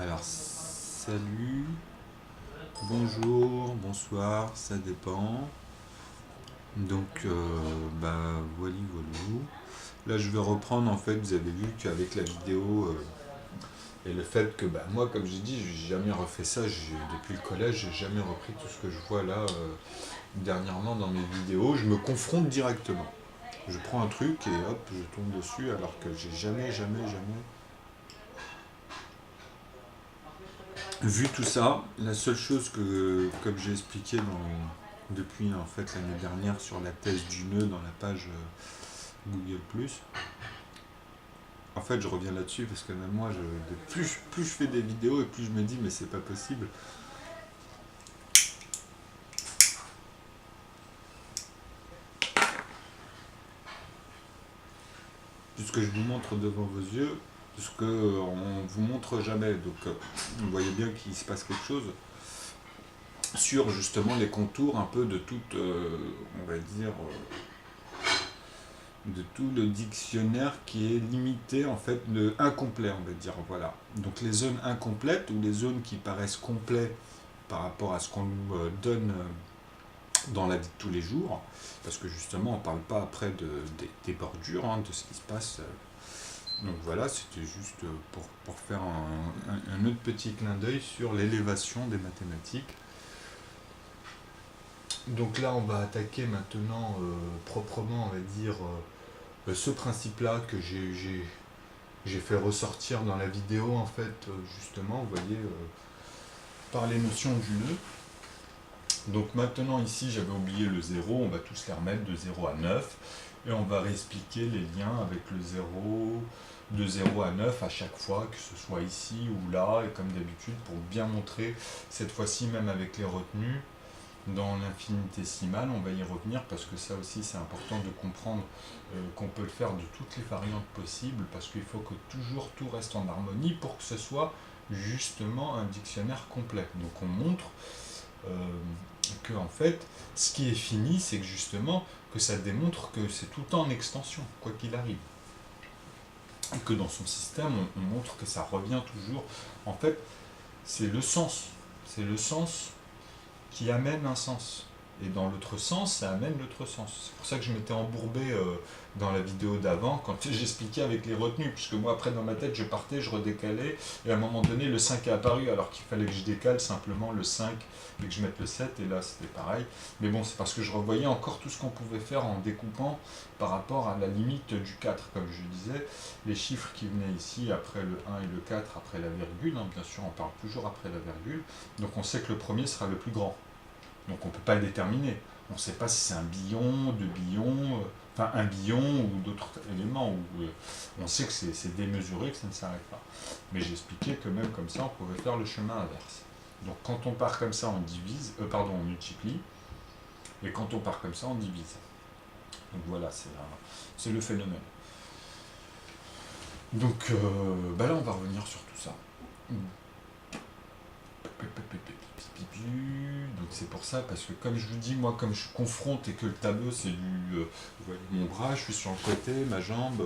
Alors, salut, bonjour, bonsoir, ça dépend. Donc, voilà, voilà. Là, je vais reprendre, en fait, vous avez vu qu'avec la vidéo et le fait que, moi, comme j'ai dit, j'ai jamais refait ça. Depuis le collège, j'ai jamais repris tout ce que je vois là dernièrement dans mes vidéos. Je me confronte directement. Je prends un truc et hop, je tombe dessus alors que j'ai jamais vu tout ça. La seule chose que, comme j'ai expliqué depuis en fait l'année dernière sur la thèse du nœud dans la page Google+, en fait je reviens là-dessus parce que même moi, plus je fais des vidéos et plus je me dis mais c'est pas possible. Puisque je vous montre devant vos yeux ce qu'on vous montre jamais. Donc vous voyez bien qu'il se passe quelque chose sur justement les contours un peu de toute, on va dire, de tout le dictionnaire qui est limité, en fait, incomplet, on va dire, voilà. Donc les zones incomplètes ou les zones qui paraissent complètes par rapport à ce qu'on nous donne dans la vie de tous les jours, parce que justement on ne parle pas après des bordures, hein, de ce qui se passe. Donc voilà, c'était juste pour faire un autre petit clin d'œil sur l'élévation des mathématiques. Donc là, on va attaquer maintenant proprement, on va dire, ce principe-là que j'ai fait ressortir dans la vidéo, en fait, justement, vous voyez, par les notions du nœud. Donc maintenant, ici, j'avais oublié le 0, on va tous les remettre de 0 à 9, et on va réexpliquer les liens avec le 0, de 0 à 9 à chaque fois, que ce soit ici ou là, et comme d'habitude, pour bien montrer, cette fois-ci, même avec les retenues, dans l'infinitésimal, on va y revenir parce que ça aussi c'est important de comprendre qu'on peut le faire de toutes les variantes possibles parce qu'il faut que toujours tout reste en harmonie pour que ce soit justement un dictionnaire complet. Donc on montre que en fait ce qui est fini c'est que justement que ça démontre que c'est tout le temps en extension quoi qu'il arrive. Et que dans son système on montre que ça revient toujours. En fait c'est le sens. C'est le sens qui amène un sens. Et dans l'autre sens, ça amène l'autre sens. C'est pour ça que je m'étais embourbé dans la vidéo d'avant, quand j'expliquais avec les retenues, puisque moi, après, dans ma tête, je partais, je redécalais, et à un moment donné, le 5 est apparu, alors qu'il fallait que je décale simplement le 5 et que je mette le 7, et là, c'était pareil. Mais bon, c'est parce que je revoyais encore tout ce qu'on pouvait faire en découpant par rapport à la limite du 4, comme je disais, les chiffres qui venaient ici, après le 1 et le 4, après la virgule, hein, bien sûr, on parle toujours après la virgule, donc on sait que le premier sera le plus grand. Donc on ne peut pas le déterminer. On ne sait pas si c'est un billion, deux billions, enfin un billion ou d'autres éléments. On sait que c'est démesuré, que ça ne s'arrête pas. Mais j'expliquais que même comme ça, on pouvait faire le chemin inverse. Donc quand on part comme ça, on divise, on multiplie, et quand on part comme ça, on divise. Donc voilà, c'est le phénomène. Donc là, on va revenir sur tout ça. Donc c'est pour ça, parce que comme je vous dis, moi comme je confronte et que le tableau c'est vous voyez mon bras, je suis sur le côté, ma jambe,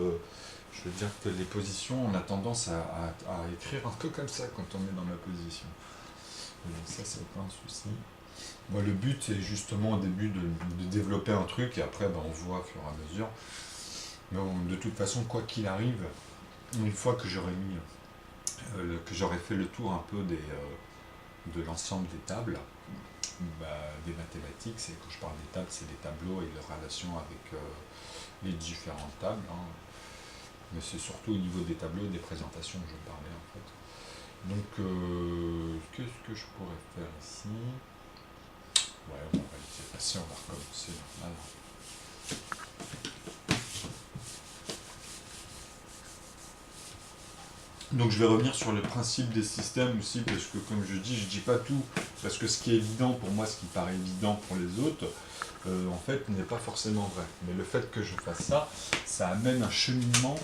je veux dire que les positions, on a tendance à écrire un peu comme ça quand on est dans ma position. Donc ça c'est aucun souci. Moi le but c'est justement au début de développer un truc et après on voit au fur et à mesure. Mais bon, de toute façon, quoi qu'il arrive, une fois que j'aurai mis, que j'aurai fait le tour un peu de l'ensemble des tables, des mathématiques, c'est quand je parle des tables, c'est des tableaux et leur relation avec les différentes tables, hein. Mais c'est surtout au niveau des tableaux et des présentations que je parlais en fait. Donc qu'est-ce que je pourrais faire ici? Ouais, on va laisser passer, on va recommencer normal. Donc je vais revenir sur le principe des systèmes aussi, parce que comme je dis pas tout, parce que ce qui est évident pour moi, ce qui paraît évident pour les autres, en fait n'est pas forcément vrai. Mais le fait que je fasse ça, ça amène un cheminement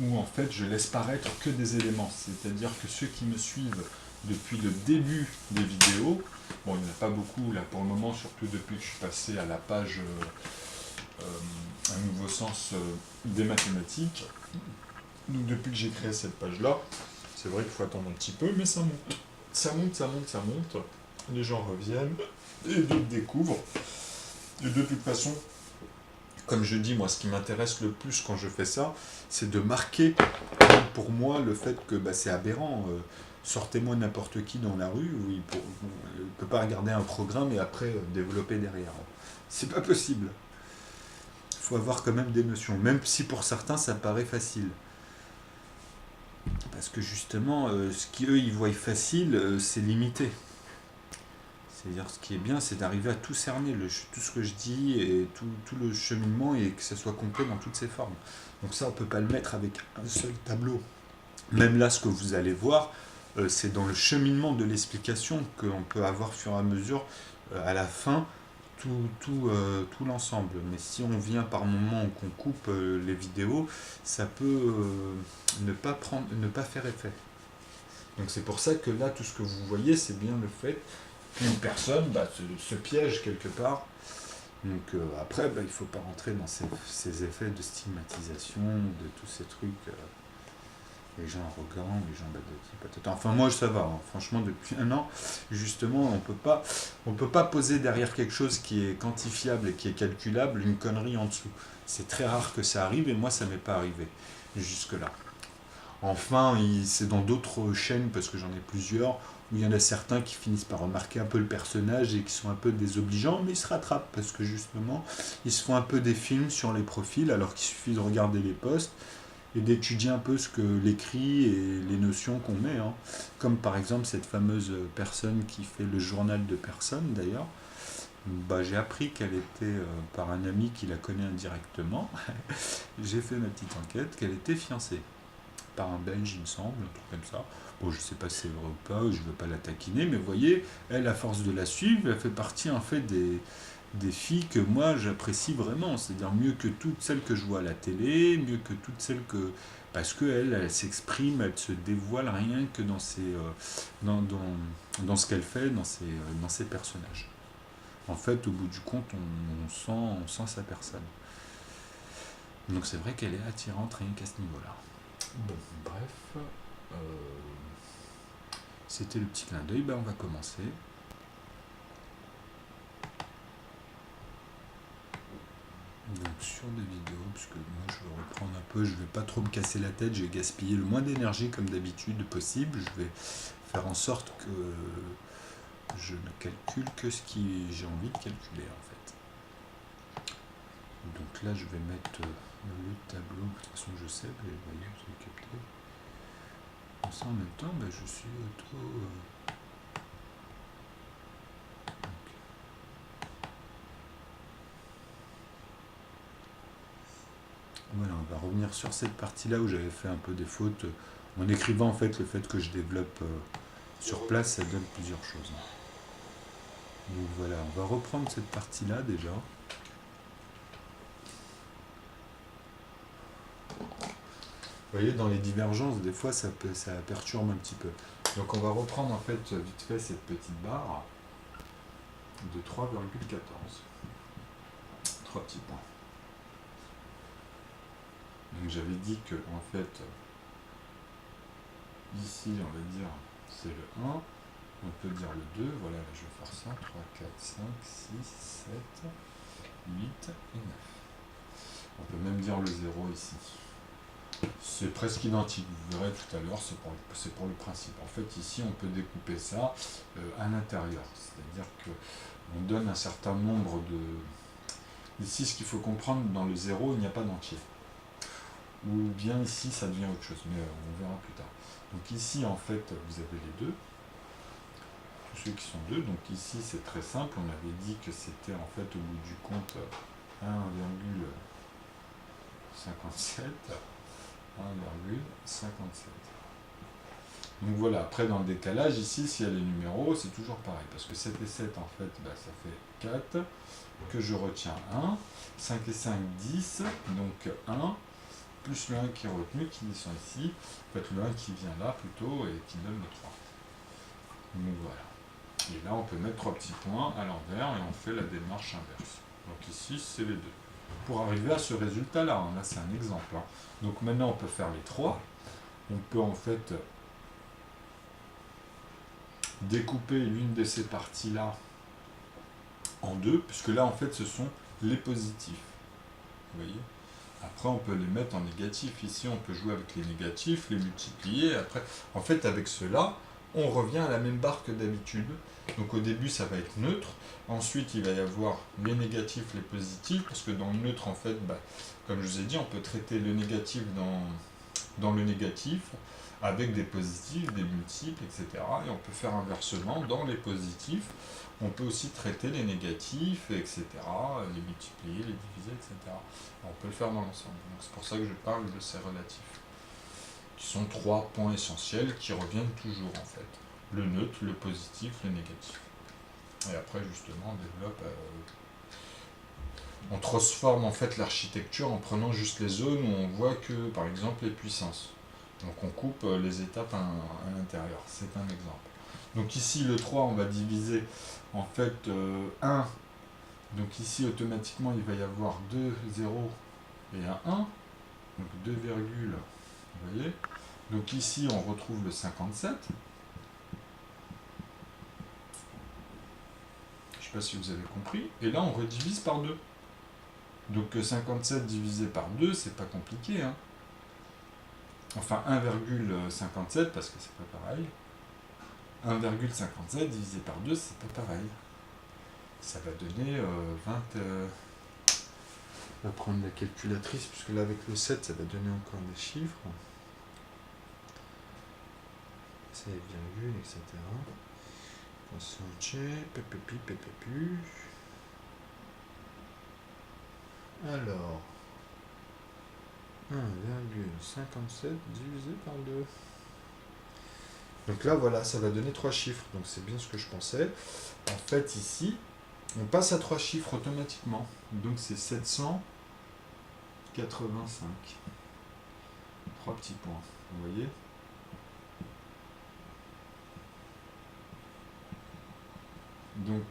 où en fait je laisse paraître que des éléments. C'est-à-dire que ceux qui me suivent depuis le début des vidéos, bon il n'y en a pas beaucoup là pour le moment, surtout depuis que je suis passé à la page un nouveau sens des mathématiques. Donc depuis que j'ai créé cette page-là, C'est vrai qu'il faut attendre un petit peu, mais ça monte. Ça monte, ça monte, ça monte. Les gens reviennent et d'autres découvrent. Et de toute façon, comme je dis, moi, ce qui m'intéresse le plus quand je fais ça, c'est de marquer pour moi le fait que c'est aberrant. Sortez-moi n'importe qui dans la rue, il ne peut pas regarder un programme et après développer derrière. C'est pas possible. Il faut avoir quand même des notions, même si pour certains ça paraît facile. Parce que justement, ce qu'eux ils voient facile, c'est limité. C'est-à-dire, ce qui est bien, c'est d'arriver à tout cerner, tout ce que je dis et tout le cheminement et que ça soit complet dans toutes ses formes. Donc ça, on ne peut pas le mettre avec un seul tableau. Même là, ce que vous allez voir, c'est dans le cheminement de l'explication qu'on peut avoir au fur et à mesure, à la fin, tout l'ensemble. Mais si on vient par moment ou qu'on coupe les vidéos, ça peut ne pas faire effet. Donc c'est pour ça que là, tout ce que vous voyez, c'est bien le fait qu'une personne se piège quelque part. Donc après, il ne faut pas rentrer dans ces effets de stigmatisation, de tous ces trucs. Les gens arrogants, les gens patata. Enfin moi ça va, hein. Franchement depuis un an, justement, on peut pas poser derrière quelque chose qui est quantifiable et qui est calculable une connerie en dessous. C'est très rare que ça arrive et moi ça m'est pas arrivé jusque-là. Enfin, c'est dans d'autres chaînes, parce que j'en ai plusieurs, où il y en a certains qui finissent par remarquer un peu le personnage et qui sont un peu désobligeants, mais ils se rattrapent, parce que justement, ils se font un peu des films sur les profils, alors qu'il suffit de regarder les posts et d'étudier un peu ce que l'écrit et les notions qu'on met. Hein. Comme par exemple cette fameuse personne qui fait le journal de personne, d'ailleurs. J'ai appris qu'elle était, par un ami qui la connaît indirectement, j'ai fait ma petite enquête, qu'elle était fiancée par un Belge, il me semble, un truc comme ça. Bon, je sais pas si c'est vrai ou pas, je veux pas la taquiner, mais vous voyez, elle, à force de la suivre, elle fait partie en fait des filles que moi j'apprécie vraiment, c'est-à-dire mieux que toutes celles que je vois à la télé, mieux que toutes celles que... Parce qu'elle s'exprime, elle se dévoile rien que dans ce qu'elle fait, dans ses personnages. En fait, au bout du compte, on sent sa personne. Donc c'est vrai qu'elle est attirante rien qu'à ce niveau-là. Bon, bref, c'était le petit clin d'œil. On va commencer. Donc sur des vidéos, puisque moi je vais reprendre un peu, je vais pas trop me casser la tête, je vais gaspiller le moins d'énergie comme d'habitude possible. Je vais faire en sorte que je ne calcule que ce que j'ai envie de calculer en fait. Donc là je vais mettre le tableau, de toute façon je sais, mais vous voyez, vous avez capté. Comme ça en même temps, je suis auto... Voilà, on va revenir sur cette partie-là où j'avais fait un peu des fautes. En écrivant en fait le fait que je développe sur place, ça donne plusieurs choses. Donc voilà, on va reprendre cette partie-là déjà. Vous voyez, dans les divergences, des fois, ça perturbe un petit peu. Donc on va reprendre en fait vite fait cette petite barre de 3,14. 3 petits points. Donc j'avais dit que en fait, ici on va dire c'est le 1, on peut dire le 2, voilà, là, je vais faire ça, 3, 4, 5, 6, 7, 8 et 9. On peut même dire le 0 ici. C'est presque identique, vous verrez tout à l'heure, c'est pour le principe. En fait, ici, on peut découper ça à l'intérieur. C'est-à-dire qu'on donne un certain nombre de... Ici, ce qu'il faut comprendre, dans le 0, il n'y a pas d'entier. Ou bien ici, ça devient autre chose, mais on verra plus tard. Donc ici, en fait, vous avez les deux. Tous ceux qui sont deux. Donc ici, c'est très simple. On avait dit que c'était, en fait, au bout du compte, 1,57. 1,57. Donc voilà, après dans le décalage, ici, s'il y a les numéros, c'est toujours pareil, parce que 7 et 7, en fait, ça fait 4, que je retiens 1, 5 et 5, 10, donc 1, plus le 1 qui est retenu, qui descend ici, en fait le 1 qui vient là plutôt, et qui donne le 3. Donc voilà. Et là, on peut mettre 3 petits points à l'envers, et on fait la démarche inverse. Donc ici, c'est les deux. Pour arriver à ce résultat-là, là c'est un exemple. Donc maintenant on peut faire les 3. On peut en fait découper l'une de ces parties-là en deux, puisque là, en fait, ce sont les positifs. Vous voyez? Après, on peut les mettre en négatif. Ici, on peut jouer avec les négatifs, les multiplier. Après, en fait, avec cela, on revient à la même barre que d'habitude. Donc au début, ça va être neutre. Ensuite, il va y avoir les négatifs, les positifs, parce que dans le neutre, en fait, comme je vous ai dit, on peut traiter le négatif dans le négatif, avec des positifs, des multiples, etc. Et on peut faire inversement dans les positifs. On peut aussi traiter les négatifs, etc., les multiplier, les diviser, etc. On peut le faire dans l'ensemble. Donc c'est pour ça que je parle de ces relatifs, qui sont 3 points essentiels qui reviennent toujours en fait. Le neutre, le positif, le négatif. Et après justement on développe, on transforme en fait l'architecture en prenant juste les zones où on voit que par exemple les puissances. Donc on coupe les étapes à l'intérieur, c'est un exemple. Donc ici le 3 on va diviser en fait 1. Donc ici automatiquement il va y avoir 2 0 et un 1. Donc 2 virgules, vous voyez. Donc ici on retrouve le 57. Je ne sais pas si vous avez compris. Et là on redivise par 2. Donc 57 divisé par 2, c'est pas compliqué. Hein. Enfin 1,57 parce que c'est pas pareil. 1,57 divisé par 2, c'est pas pareil. Ça va donner 20... On va prendre la calculatrice, puisque là avec le 7, ça va donner encore des chiffres. C'est virgule, etc. Poisson G, PPP, PPP. Alors, 1,57 divisé par 2. Donc là, voilà, ça va donner 3 chiffres. Donc c'est bien ce que je pensais. En fait, ici, on passe à 3 chiffres automatiquement. Donc c'est 785. 3 petits points, vous voyez? Donc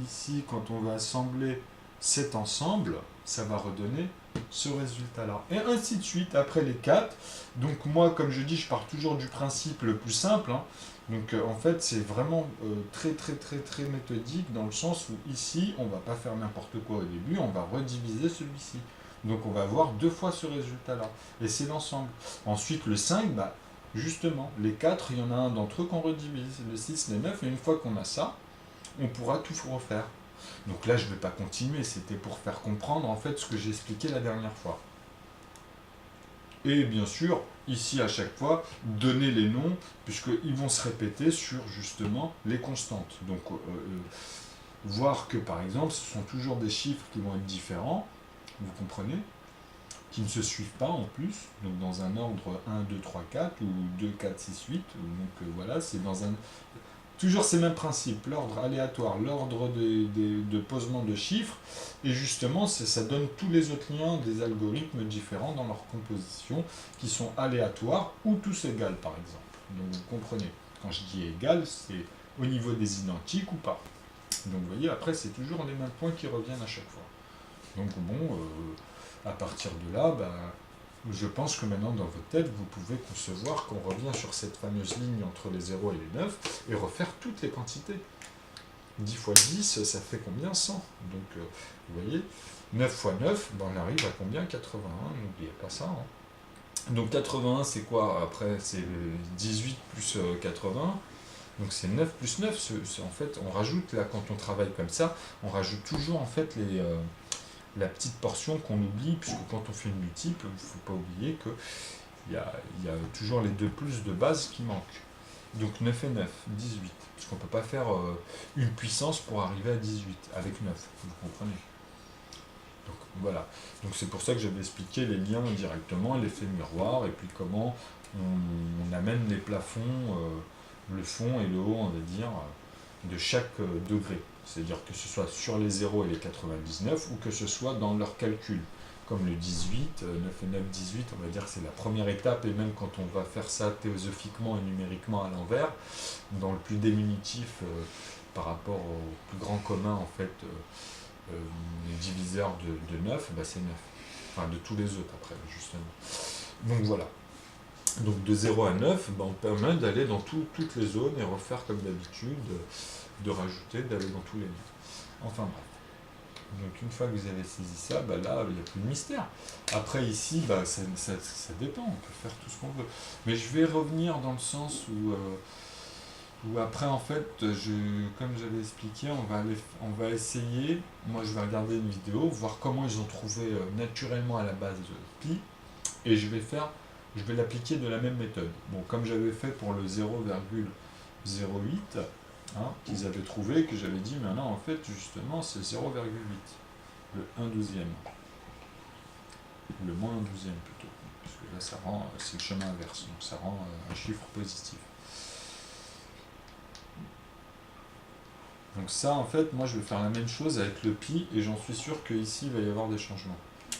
ici, quand on va assembler cet ensemble, ça va redonner ce résultat-là. Et ainsi de suite, après les 4. Donc moi, comme je dis, je pars toujours du principe le plus simple. Hein. Donc en fait, c'est vraiment très méthodique, dans le sens où ici, on ne va pas faire n'importe quoi au début, on va rediviser celui-ci. Donc on va avoir 2 fois ce résultat-là. Et c'est l'ensemble. Ensuite, le 5, justement, les 4, il y en a un d'entre eux qu'on redivise. Le 6, les 9, et une fois qu'on a ça, on pourra tout refaire. Donc là, je ne vais pas continuer, c'était pour faire comprendre en fait ce que j'ai expliqué la dernière fois. Et bien sûr, ici à chaque fois, donner les noms, puisqu'ils vont se répéter sur justement les constantes. Donc voir que par exemple, ce sont toujours des chiffres qui vont être différents, vous comprenez, qui ne se suivent pas en plus, donc dans un ordre 1, 2, 3, 4, ou 2, 4, 6, 8, donc voilà, c'est dans un... Toujours ces mêmes principes, l'ordre aléatoire, l'ordre de posement de chiffres, et justement ça donne tous les autres liens des algorithmes différents dans leur composition, qui sont aléatoires ou tous égales par exemple. Donc vous comprenez, quand je dis égal, c'est au niveau des identiques ou pas. Donc vous voyez, après c'est toujours les mêmes points qui reviennent à chaque fois. Donc bon, à partir de là, je pense que maintenant dans votre tête, vous pouvez concevoir qu'on revient sur cette fameuse ligne entre les 0 et les 9 et refaire toutes les quantités. 10 fois 10, ça fait combien? 100. Donc, vous voyez, 9 fois 9, on arrive à combien? 81, n'oubliez pas ça. Hein. Donc 81, c'est quoi? Après, c'est 18 plus 80. Donc c'est 9 plus 9. En fait, on rajoute, là, quand on travaille comme ça, on rajoute toujours, en fait, la petite portion qu'on oublie, puisque quand on fait une multiple, il ne faut pas oublier qu'il y a toujours les 2 plus de base qui manquent. Donc 9 et 9, 18. Parce qu'on ne peut pas faire une puissance pour arriver à 18 avec 9, vous comprenez. Donc voilà. Donc c'est pour ça que j'avais expliqué les liens directement, l'effet miroir, et puis comment on amène les plafonds, le fond et le haut, on va dire, de chaque degré. C'est-à-dire que ce soit sur les 0 et les 99, ou que ce soit dans leur calcul. Comme le 18, 9 et 9, 18, on va dire que c'est la première étape, et même quand on va faire ça théosophiquement et numériquement à l'envers, dans le plus diminutif par rapport au plus grand commun, en fait, diviseur de 9, c'est 9. Enfin, de tous les autres après, justement. Donc voilà. Donc de 0 à 9, ben, on permet d'aller dans toutes les zones et refaire comme d'habitude, de rajouter, d'aller dans tous les liens. Enfin bref. Donc une fois que vous avez saisi ça, bah là, il n'y a plus de mystère. Après ici, bah, ça dépend, on peut faire tout ce qu'on veut. Mais je vais revenir dans le sens où après, en fait, comme j'avais expliqué, on va essayer, moi je vais regarder une vidéo, voir comment ils ont trouvé naturellement à la base pi, et je vais l'appliquer de la même méthode. Bon, comme j'avais fait pour le 0,08, hein, qu'ils avaient trouvé, que j'avais dit, mais non, en fait, justement, c'est 0,8, le 1/12e, le moins 1/12e plutôt, parce que là, c'est le chemin inverse, donc ça rend un chiffre positif. Donc ça, en fait, moi, je vais faire la même chose avec le pi, et j'en suis sûr qu'ici, il va y avoir des changements.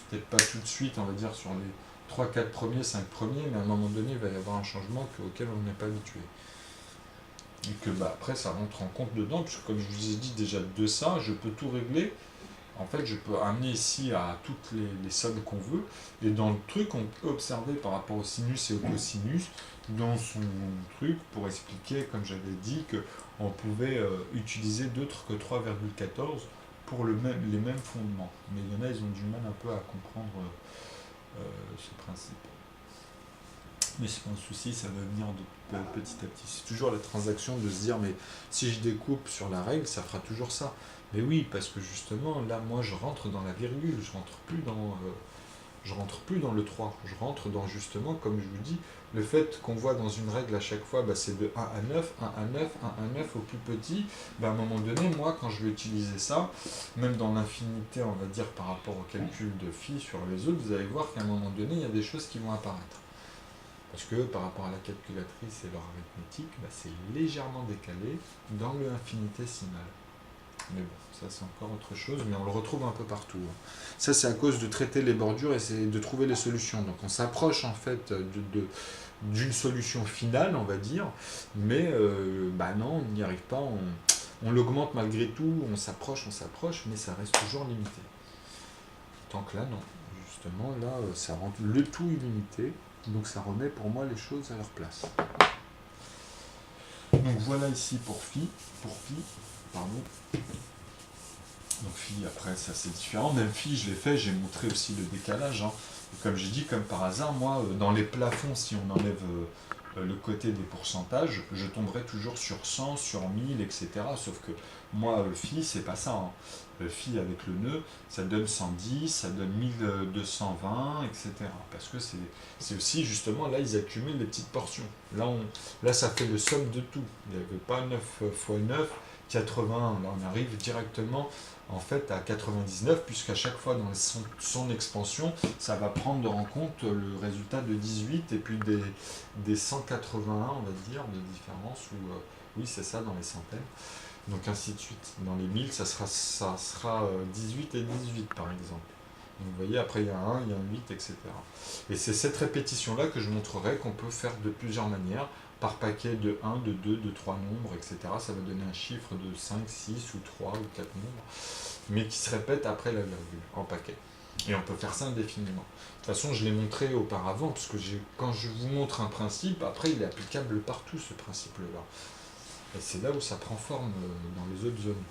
Peut-être pas tout de suite, on va dire, sur les 3, 4 premiers, 5 premiers, mais à un moment donné, il va y avoir un changement auquel on n'est pas habitué. Et que bah, après, ça rentre en compte dedans, puisque comme je vous ai dit déjà de ça, je peux tout régler. En fait, je peux amener ici à toutes les sommes qu'on veut. Et dans le truc, on peut observer par rapport au sinus et au cosinus, dans son truc, pour expliquer, comme j'avais dit, qu'on pouvait utiliser d'autres que 3,14 pour les mêmes fondements. Mais il y en a, ils ont du mal un peu à comprendre ce principe. Mais c'est pas un souci, ça va venir petit à petit. C'est toujours la transaction de se dire, mais si je découpe sur la règle, ça fera toujours ça. Mais oui, parce que justement, là, moi, je rentre dans la virgule, je rentre plus dans le 3. Je rentre dans, justement, comme je vous dis, le fait qu'on voit dans une règle à chaque fois, bah, c'est de 1 à 9, 1 à 9, 1 à 9 au plus petit. Bah, à un moment donné, moi, quand je vais utiliser ça, même dans l'infinité, on va dire, par rapport au calcul de phi sur les autres, vous allez voir qu'à un moment donné, il y a des choses qui vont apparaître. Parce que par rapport à la calculatrice et leur arithmétique, bah, c'est légèrement décalé dans le infinitésimal. Mais bon, ça c'est encore autre chose, mais on le retrouve un peu partout. Ça c'est à cause de traiter les bordures et c'est de trouver les solutions. Donc on s'approche en fait d'une solution finale, on va dire, mais bah non, on n'y arrive pas, on l'augmente malgré tout, on s'approche, mais ça reste toujours limité. Tant que là, non. Justement, là, ça rend le tout illimité. Donc ça remet pour moi les choses à leur place. Donc voilà ici pour phi, pardon. Donc phi, après ça c'est différent. Même phi, je l'ai fait, j'ai montré aussi le décalage. Hein. Et comme j'ai dit, comme par hasard, moi, dans les plafonds, si on enlève le côté des pourcentages, je tomberai toujours sur 100, sur 1000, etc. Sauf que moi, phi, c'est pas ça. Hein. Phi avec le nœud, ça donne 110, ça donne 1220, etc. Parce que c'est aussi, justement, là, ils accumulent les petites portions. Là, ça fait le somme de tout. Il n'y avait pas 9 fois 9, 80. Là, on arrive directement, en fait, à 99, puisqu'à chaque fois, dans son expansion, ça va prendre en compte le résultat de 18 et puis des 181, on va dire, de différence, ou oui, c'est ça, dans les centaines. Donc ainsi de suite. Dans les 1000, ça sera 18 et 18 par exemple. Donc vous voyez, après il y a un 1, il y a un 8, etc. Et c'est cette répétition-là que je montrerai qu'on peut faire de plusieurs manières, par paquet de 1, de 2, de 3 nombres, etc. Ça va donner un chiffre de 5, 6 ou 3 ou 4 nombres, mais qui se répète après la virgule, en paquet. Et on peut faire ça indéfiniment. De toute façon, je l'ai montré auparavant, parce que quand je vous montre un principe, après il est applicable partout, ce principe-là. Et c'est là où ça prend forme dans les autres zones.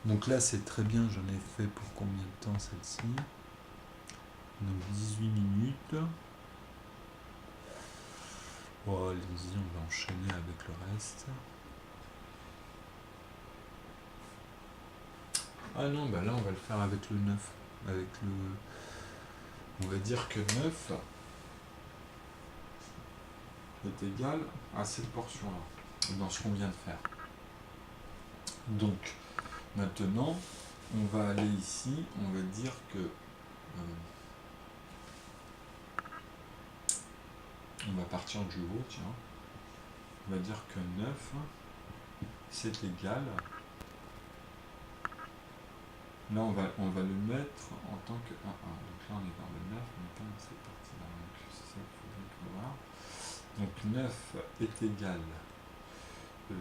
Donc là, c'est très bien, j'en ai fait pour combien de temps celle-ci? Donc 18 minutes. Oh, allez-y, on va enchaîner avec le reste. Ah non, bah là, on va le faire avec le 9. On va dire que 9 est égal à cette portion-là, dans ce qu'on vient de faire. Donc, maintenant, on va aller ici, on va dire que on va partir du haut, tiens. On va dire que 9, c'est égal. Là, on va le mettre en tant que 1, 1. Donc là, on est dans le 9, on n'est pas dans cette partie-là. Donc c'est ça qu'il faut bien voir. Donc 9 est égal.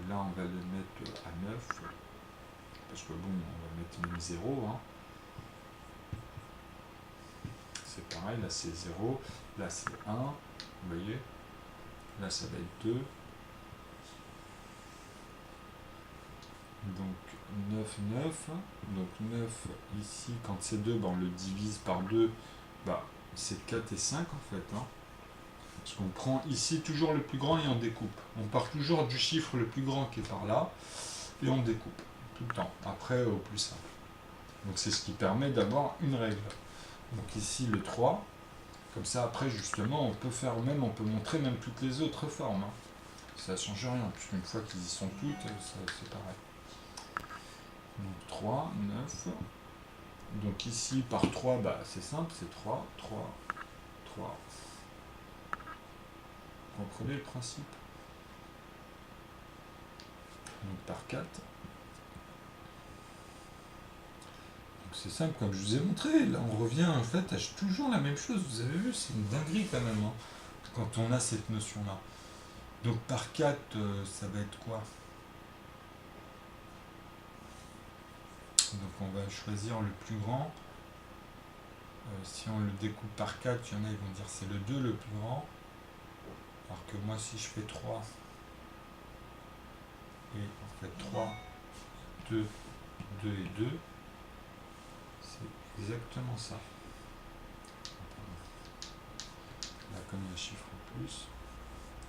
Là, on va le mettre à 9. Parce que bon, on va mettre une 0. Hein. C'est pareil, là c'est 0, là c'est 1. Vous voyez? Là, ça va être 2. Donc 9, 9. Donc 9 ici, quand c'est 2, on le divise par 2. C'est 4 et 5 en fait. Parce qu'on prend ici toujours le plus grand et on découpe. On part toujours du chiffre le plus grand qui est par là et on découpe tout le temps, après au plus simple. Donc c'est ce qui permet d'avoir une règle. Donc ici le 3, comme ça après justement on peut montrer même toutes les autres formes. Ça ne change rien, puisqu'une fois qu'ils y sont toutes, c'est pareil. Donc 3, 9. Donc ici par 3, c'est simple, c'est 3, 3, 3. Vous comprenez le principe? Donc par 4. Donc c'est simple, comme je vous ai montré. Là on revient en fait à toujours la même chose. Vous avez vu, c'est une dinguerie quand même, quand on a cette notion-là. Donc par 4, ça va être quoi? Donc on va choisir le plus grand. Si on le découpe par 4, il y en a, ils vont dire c'est le 2 le plus grand. Alors que moi, si je fais 3, et en fait 3, 2, 2 et 2, c'est exactement ça. Là, comme il y a chiffre en plus,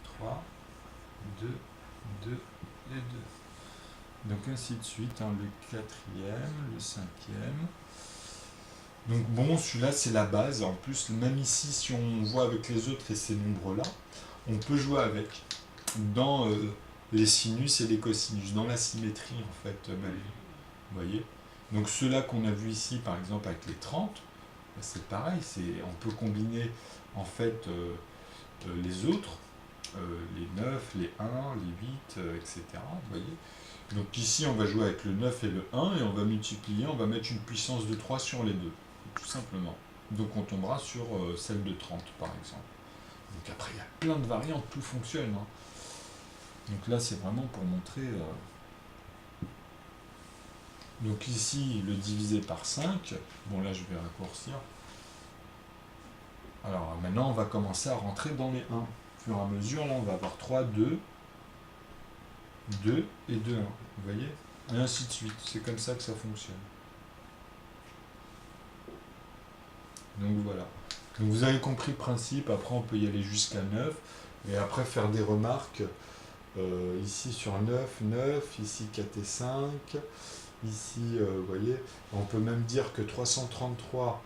3, 2, 2 et 2. Donc ainsi de suite, le quatrième, le cinquième. Donc bon, celui-là c'est la base. En plus, même ici, si on voit avec les autres et ces nombres-là, on peut jouer avec dans les sinus et les cosinus, dans la symétrie en fait même. Vous voyez? Donc ceux-là qu'on a vu ici, par exemple avec les 30, c'est pareil, on peut combiner en fait les autres, les 9, les 1, les 8, etc. Vous voyez? Donc ici on va jouer avec le 9 et le 1 et on va multiplier, on va mettre une puissance de 3 sur les deux, tout simplement. Donc on tombera sur celle de 30 par exemple. Donc après il y a plein de variantes, tout fonctionne. Donc là c'est vraiment pour montrer... Donc ici le diviser par 5, bon là je vais raccourcir. Alors maintenant on va commencer à rentrer dans les 1. Au fur et à mesure, là on va avoir 3, 2, 2 et 2, 1. Vous voyez? Et ainsi de suite. C'est comme ça que ça fonctionne. Donc voilà. Donc vous avez compris le principe. Après on peut y aller jusqu'à 9. Et après faire des remarques. Ici sur 9, 9. Ici 4 et 5. Ici, vous voyez, on peut même dire que 333,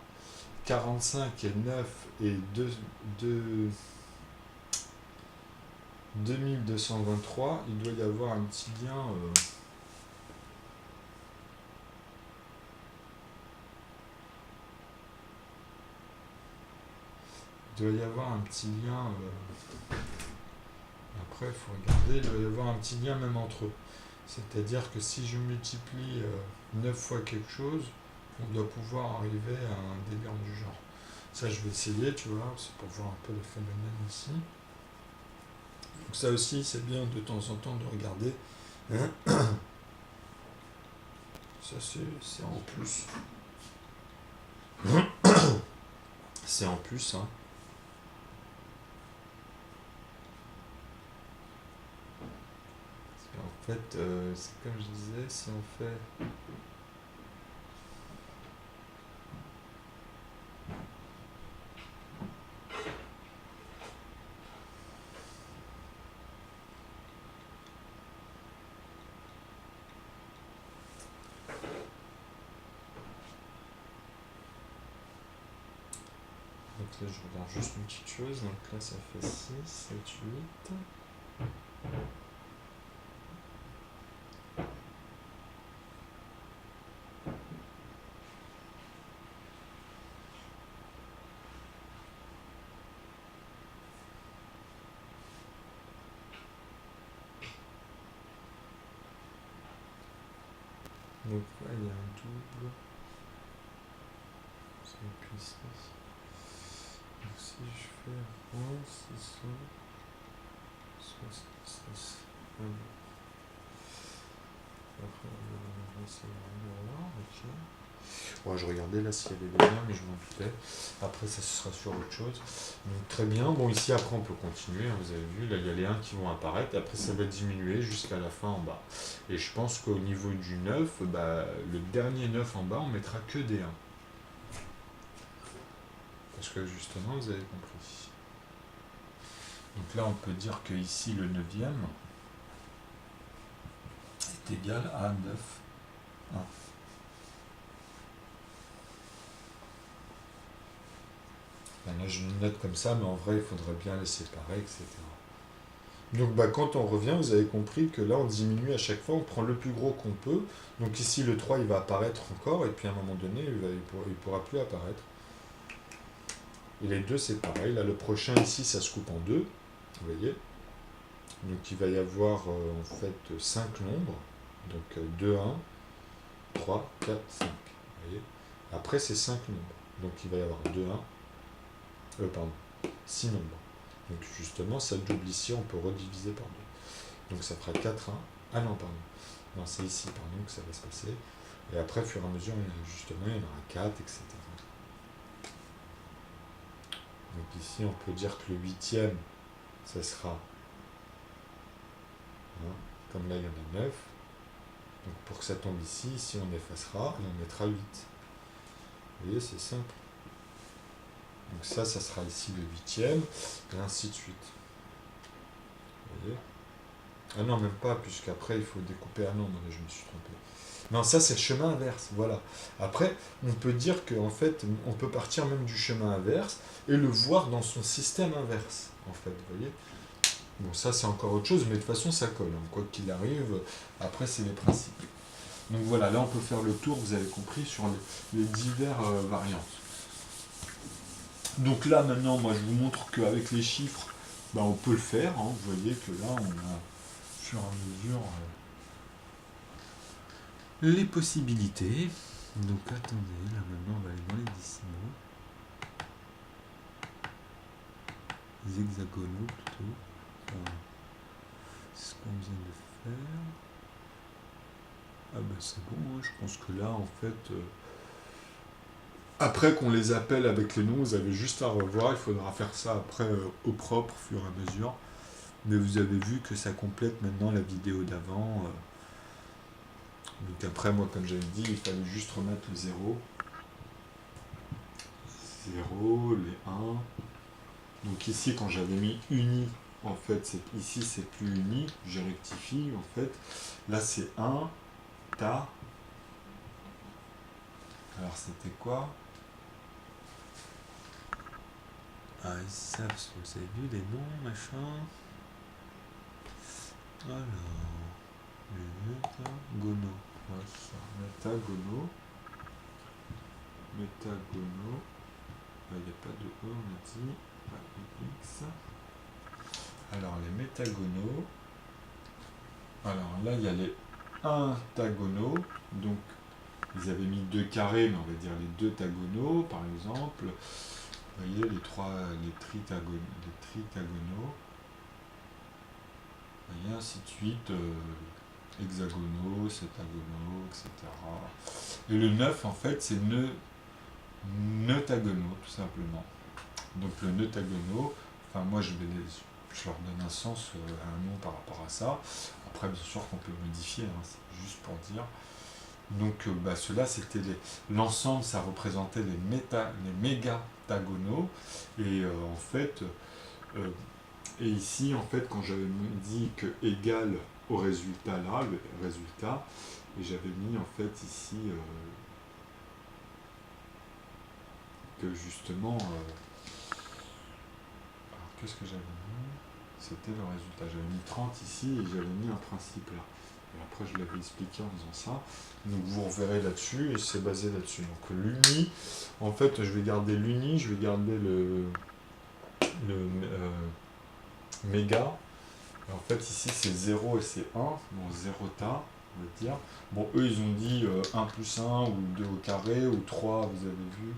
45 et 9 et 2223, il doit y avoir un petit lien. Il doit y avoir un petit lien. Après, il faut regarder, il doit y avoir un petit lien même entre eux. C'est-à-dire que si je multiplie 9 fois quelque chose, on doit pouvoir arriver à un délire du genre. Ça, je vais essayer, tu vois, c'est pour voir un peu le phénomène ici. Donc ça aussi, c'est bien de temps en temps de regarder. Ça, c'est en plus. C'est en plus, hein. En fait, c'est comme je disais, si on fait... Donc là, je regarde juste une petite chose. Donc là, ça fait 6, 7, 8. Donc là, il y a un double. C'est une puissance. Donc si je fais 1, 600, 66. Après, on va essayer de voir, ok. Bon, je regardais là s'il y avait des liens, mais je m'en doutais. Après, ça ce sera sur autre chose. Donc très bien. Bon, ici après on peut continuer, hein, vous avez vu, là il y a les 1 qui vont apparaître, après ça va diminuer jusqu'à la fin en bas. Et je pense qu'au niveau du 9, bah, le dernier 9 en bas, on mettra que des 1. Parce que justement, vous avez compris. Donc là, on peut dire que ici, le 9e est égal à 9, 1. Là, je me note comme ça, mais en vrai, il faudrait bien les séparer, etc. Donc bah, quand on revient, vous avez compris que là, on diminue à chaque fois, on prend le plus gros qu'on peut. Donc ici, le 3, il va apparaître encore, et puis à un moment donné, il pourra plus apparaître. Et les 2, c'est pareil. Là, le prochain, ici, ça se coupe en 2, vous voyez. Donc il va y avoir en fait 5 nombres. Donc 2, 1, 3, 4, 5. Vous voyez. Après, c'est 5 nombres. Donc il va y avoir 2, 1, pardon, 6 nombres. Donc justement, ça double ici, on peut rediviser par 2. Donc ça fera 4, 1. Ah non, pardon. Non, c'est ici, pardon, que ça va se passer. Et après, au fur et à mesure, justement, il y en aura 4, etc. Donc ici, on peut dire que le 8e, ça sera, hein, comme là, il y en a 9. Donc pour que ça tombe ici, ici on effacera et on mettra 8. Vous voyez, c'est simple. Donc ça sera ici le 8e, et ainsi de suite. Vous voyez? Ah non, même pas, puisqu'après il faut découper. Ah non, non, je me suis trompé. Non, ça c'est le chemin inverse, voilà. Après, on peut dire qu'en fait, on peut partir même du chemin inverse et le voir dans son système inverse, en fait, vous voyez. Bon, ça c'est encore autre chose, mais de toute façon ça colle, hein. Quoi qu'il arrive, après c'est les principes. Donc voilà, là on peut faire le tour, vous avez compris, sur les diverses variantes. Donc là maintenant, moi je vous montre qu'avec les chiffres, bah, on peut le faire, hein. Vous voyez que là on a, au fur et à mesure, les possibilités. Donc attendez, là maintenant on va aller dans les décimaux. Les hexagonaux plutôt. Enfin, c'est ce qu'on vient de faire. Ah ben c'est bon, hein. Je pense que là en fait... après qu'on les appelle avec les noms, vous avez juste à revoir, il faudra faire ça après au propre, au fur et à mesure. Mais vous avez vu que ça complète maintenant la vidéo d'avant. Donc après, moi, comme j'avais dit, il fallait juste remettre le 0. 0, les 1. Donc ici, quand j'avais mis uni, en fait, ici, c'est plus uni. Je rectifie, en fait. Là, c'est 1, ta. Alors, c'était quoi? Ah, ça, parce que vous avez vu les noms, machin. Alors, les métagono. Ouais, c'est ça. Métagono. Métagono. Il n'y a pas de E, on a dit. Pas de X. Alors, les métagonaux. Alors là, il y a les intagonaux. Donc, ils avaient mis 2 carrés, mais on va dire les 2 tagonaux, par exemple. Vous voyez, les tritagonaux. Vous voyez, ainsi de suite. Hexagonaux, septagonaux, etc. Et le 9, en fait, c'est neutagonaux, tout simplement. Donc le neutagonaux, enfin moi je leur donne un sens, un nom par rapport à ça. Après bien sûr qu'on peut modifier, hein, c'est juste pour dire. Donc ceux-là c'était l'ensemble, ça représentait les mégatagonaux. Et en fait, et ici en fait quand j'avais dit que égal au résultat là, le résultat, et j'avais mis en fait ici que justement, alors qu'est-ce que j'avais mis? C'était le résultat. J'avais mis 30 ici et j'avais mis un principe là. Et après je l'avais expliqué en faisant ça. Donc vous reverrez là-dessus et c'est basé là-dessus. Donc l'uni, en fait je vais garder l'uni, je vais garder le méga. En fait ici c'est 0 et c'est 1, bon 0 ta, on va dire. Bon eux ils ont dit 1 plus 1 ou 2 au carré ou 3, vous avez vu.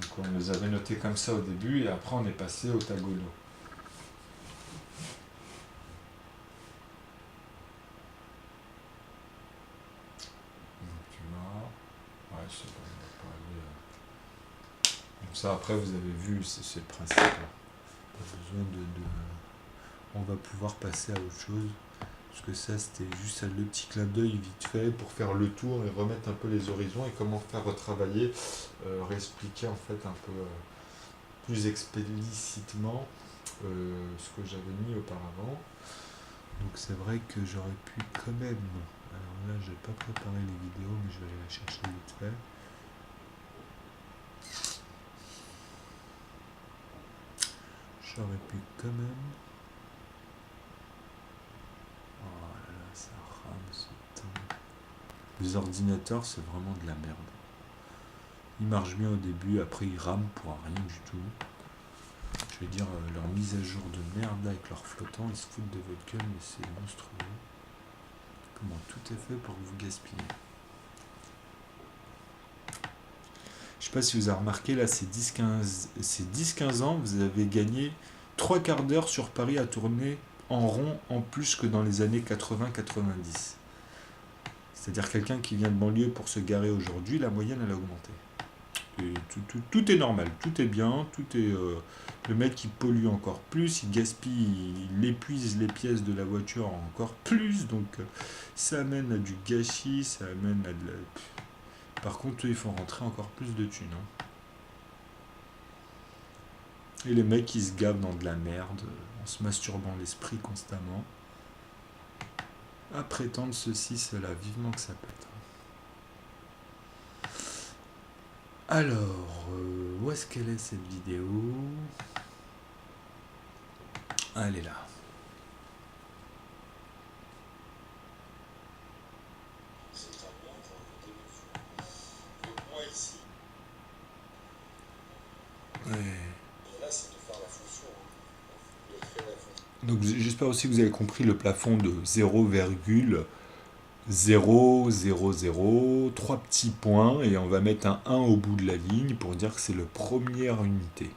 Donc on les avait notés comme ça au début et après on est passé au tagono. Donc tu vois. Ça, après, vous avez vu, c'est le principe. Pas besoin on va pouvoir passer à autre chose. Parce que ça, c'était juste le petit clin d'œil vite fait pour faire le tour et remettre un peu les horizons et comment faire retravailler, réexpliquer en fait un peu plus explicitement ce que j'avais mis auparavant. Donc c'est vrai que j'aurais pu quand même. Alors là, je n'ai pas préparé les vidéos, mais je vais aller la chercher vite fait. J'aurais pu quand même. Oh là là, ça rame ce temps. Les ordinateurs, c'est vraiment de la merde. Ils marchent bien au début, après ils rament pour rien du tout. Je vais dire, leur mise à jour de merde avec leur flottant, ils se foutent de votre gueule, mais c'est monstrueux. Comment tout est fait pour vous gaspiller. Je sais pas si vous avez remarqué, là, ces 10-15 ans, vous avez gagné 3 quarts d'heure sur Paris à tourner en rond en plus que dans les années 80-90. C'est-à-dire quelqu'un qui vient de banlieue pour se garer aujourd'hui, la moyenne, elle a augmenté. Et tout est normal, tout est bien, tout est... le mec il pollue encore plus, il gaspille, il épuise les pièces de la voiture encore plus, donc ça amène à du gâchis, ça amène à de la... Par contre, eux, ils font rentrer encore plus de thunes. Hein. Et les mecs, ils se gavent dans de la merde, en se masturbant l'esprit constamment, à prétendre ceci, cela, vivement que ça pète. Alors, où est-ce qu'elle est cette vidéo? Ah, elle est là. Ouais. Donc j'espère aussi que vous avez compris le plafond de 0,000, 3 petits points, et on va mettre un 1 au bout de la ligne pour dire que c'est la première unité.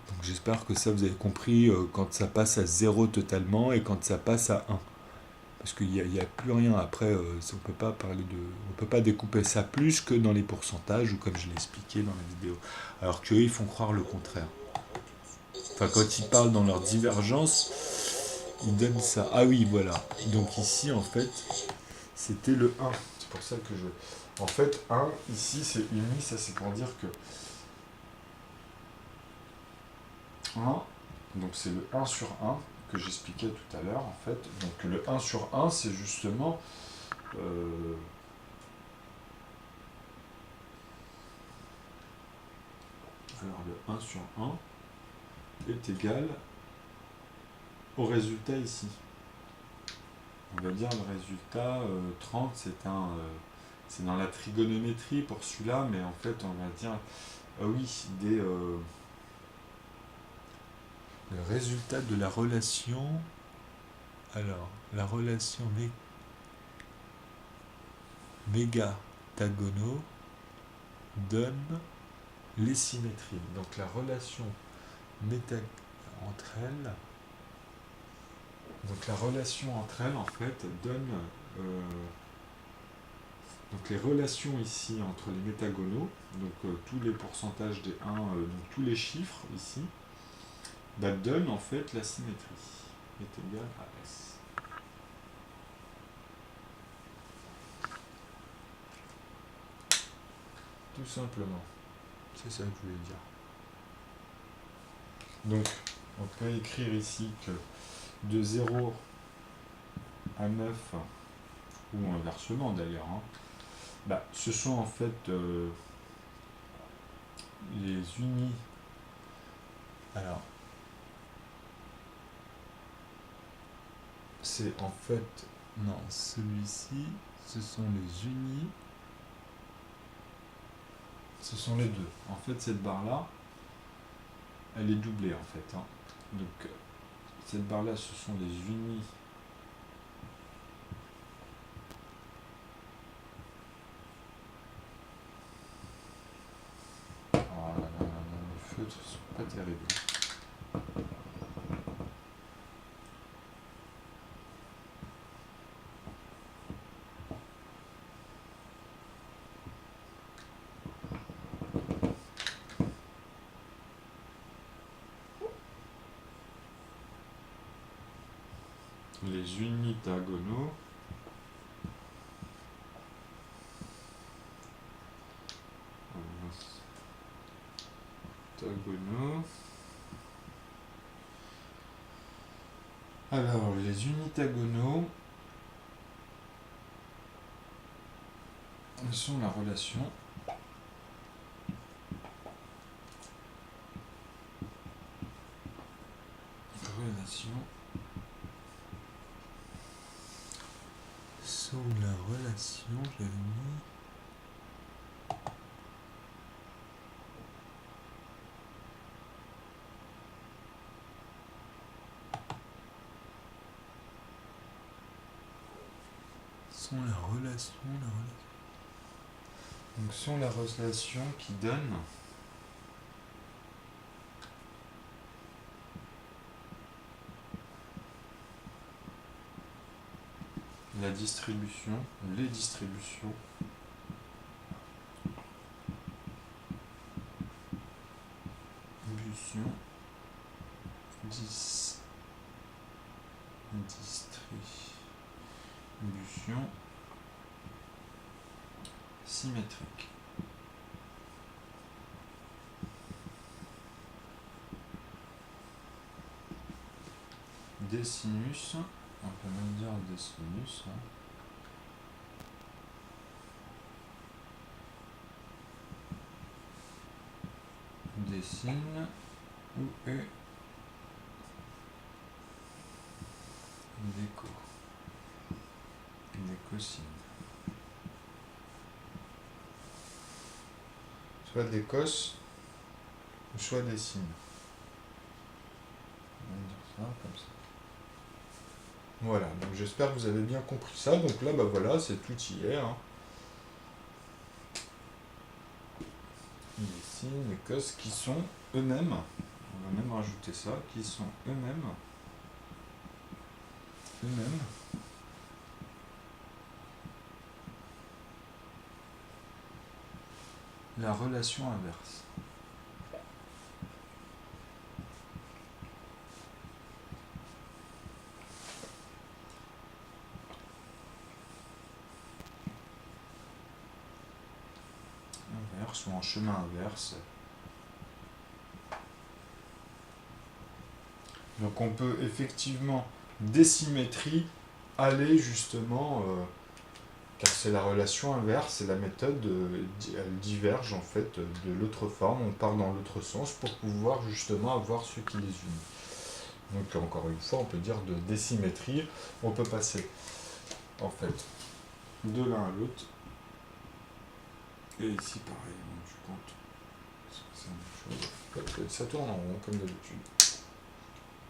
Donc j'espère que ça vous avez compris quand ça passe à 0 totalement et quand ça passe à 1. Parce qu'il n'y a plus rien après, on peut pas on peut pas découper ça plus que dans les pourcentages ou comme je l'ai expliqué dans la vidéo. Alors qu'eux, ils font croire le contraire. Enfin, quand ils parlent dans leur divergence, ils donnent ça. Ah oui, voilà. Donc ici, en fait, c'était le 1. C'est pour ça que je... En fait, 1, ici, c'est uni, ça c'est pour dire que... 1, donc c'est le 1 sur 1 que j'expliquais tout à l'heure, en fait. Donc le 1 sur 1, c'est justement... Alors le 1 sur 1 est égal au résultat ici. On va dire le résultat 30, c'est dans la trigonométrie pour celui-là, mais en fait on va dire oui, le résultat de la relation. Alors, la relation méga-tagonaux donne les symétries. Donc la relation entre elles, en fait donne donc les relations ici entre les métagonaux, donc tous les pourcentages des 1, donc tous les chiffres ici, donnent en fait la symétrie est égale à S. Tout simplement. C'est ça que je voulais dire. Donc, on peut écrire ici que de 0 à 9, ou inversement d'ailleurs, hein, ce sont en fait les unis. Alors, c'est en fait, non, celui-ci, ce sont les unis. Ce sont les deux. En fait, cette barre-là, elle est doublée en fait. Hein. Donc, cette barre-là, ce sont les unis. Oh là là, les feutres sont pas terribles. Les unitagonaux Alors, les unitagonaux sont la relation j'avais mis donc sont la relation qui donne la distribution, les distributions distribution symétrique. Des sinus, on peut même dire des sinus. Des sines ou des cosines. Soit des cos, soit des sines. On va dire ça comme ça. Voilà, donc j'espère que vous avez bien compris ça. Donc là, bah voilà, c'est tout y est. Les sines, les cos qui sont eux-mêmes, on va même rajouter ça, qui sont eux-mêmes la relation inverse. Inverse ou en chemin inverse. Donc on peut effectivement des symétries aller justement, car c'est la relation inverse, c'est la méthode, elle diverge en fait de l'autre forme, on part dans l'autre sens pour pouvoir justement avoir ce qui les unit. Donc encore une fois, on peut dire de désymétrie, on peut passer en fait de l'un à l'autre. Et ici pareil, je compte. C'est la même chose. Ça tourne en rond comme d'habitude.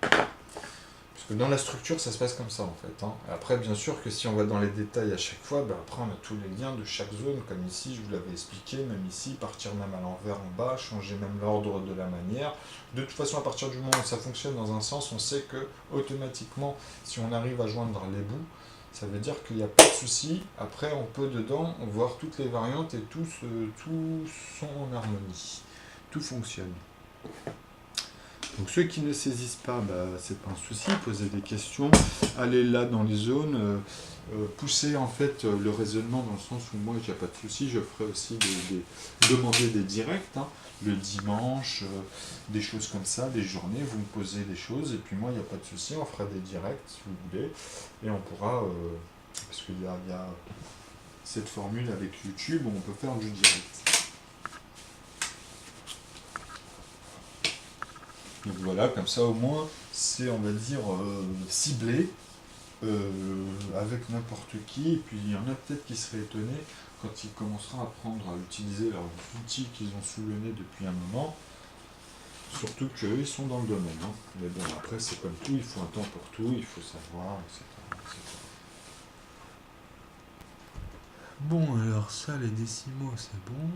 Parce que dans la structure, ça se passe comme ça en fait. Après, bien sûr que si on va dans les détails à chaque fois, après on a tous les liens de chaque zone, comme ici, je vous l'avais expliqué, même ici, partir même à l'envers en bas, changer même l'ordre de la manière. De toute façon, à partir du moment où ça fonctionne dans un sens, on sait que automatiquement, si on arrive à joindre les bouts, ça veut dire qu'il n'y a pas de souci. Après, on peut dedans voir toutes les variantes et tout sont en harmonie. Tout fonctionne. Donc ceux qui ne saisissent pas, c'est pas un souci, posez des questions, allez là dans les zones, poussez en fait le raisonnement dans le sens où moi il n'y a pas de souci, je ferai aussi demander des directs, le dimanche, des choses comme ça, des journées, vous me posez des choses, et puis moi il n'y a pas de souci, on fera des directs si vous voulez, et on pourra, parce qu'il y a cette formule avec YouTube où on peut faire du direct. Donc voilà, comme ça au moins c'est, on va dire, ciblé avec n'importe qui, et puis il y en a peut-être qui seraient étonnés quand ils commenceront à apprendre à utiliser leurs outils qu'ils ont sous le nez depuis un moment, surtout qu'eux ils sont dans le domaine. Mais bon, après c'est comme tout, il faut un temps pour tout, il faut savoir, etc. Bon, alors ça, les décimaux, c'est bon.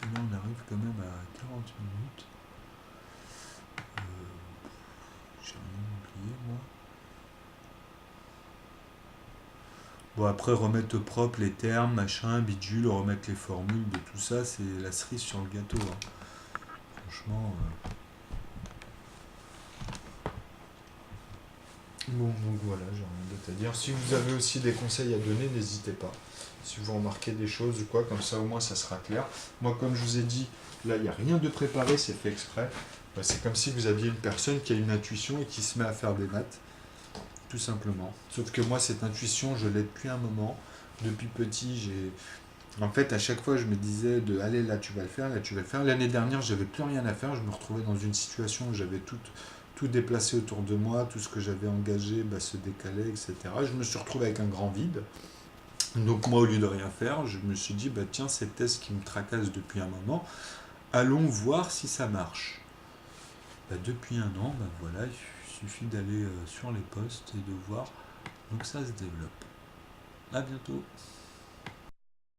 Et là, on arrive quand même à 40 minutes. J'ai rien oublié, moi. Bon, après, remettre au propre les termes, machin, bidule, remettre les formules de tout ça, c'est la cerise sur le gâteau. Franchement... Bon, donc voilà, j'ai rien d'autre à dire. Si vous avez aussi des conseils à donner, n'hésitez pas. Si vous remarquez des choses ou quoi, comme ça au moins ça sera clair. Moi, comme je vous ai dit, là, il n'y a rien de préparé, c'est fait exprès. Bah, c'est comme si vous aviez une personne qui a une intuition et qui se met à faire des maths, tout simplement. Sauf que moi, cette intuition, je l'ai depuis un moment. Depuis petit, en fait, à chaque fois, je me disais de allez, là, tu vas le faire, là, tu vas le faire. L'année dernière, j'avais plus rien à faire. Je me retrouvais dans une situation où j'avais tout déplacé autour de moi, tout ce que j'avais engagé bah, se décalait, etc. Je me suis retrouvé avec un grand vide. Donc moi, au lieu de rien faire, je me suis dit, bah, tiens, cette thèse qui me tracasse depuis un moment, allons voir si ça marche. Bah, depuis un an, bah, voilà, il suffit d'aller sur les posts et de voir. Donc ça se développe. À bientôt.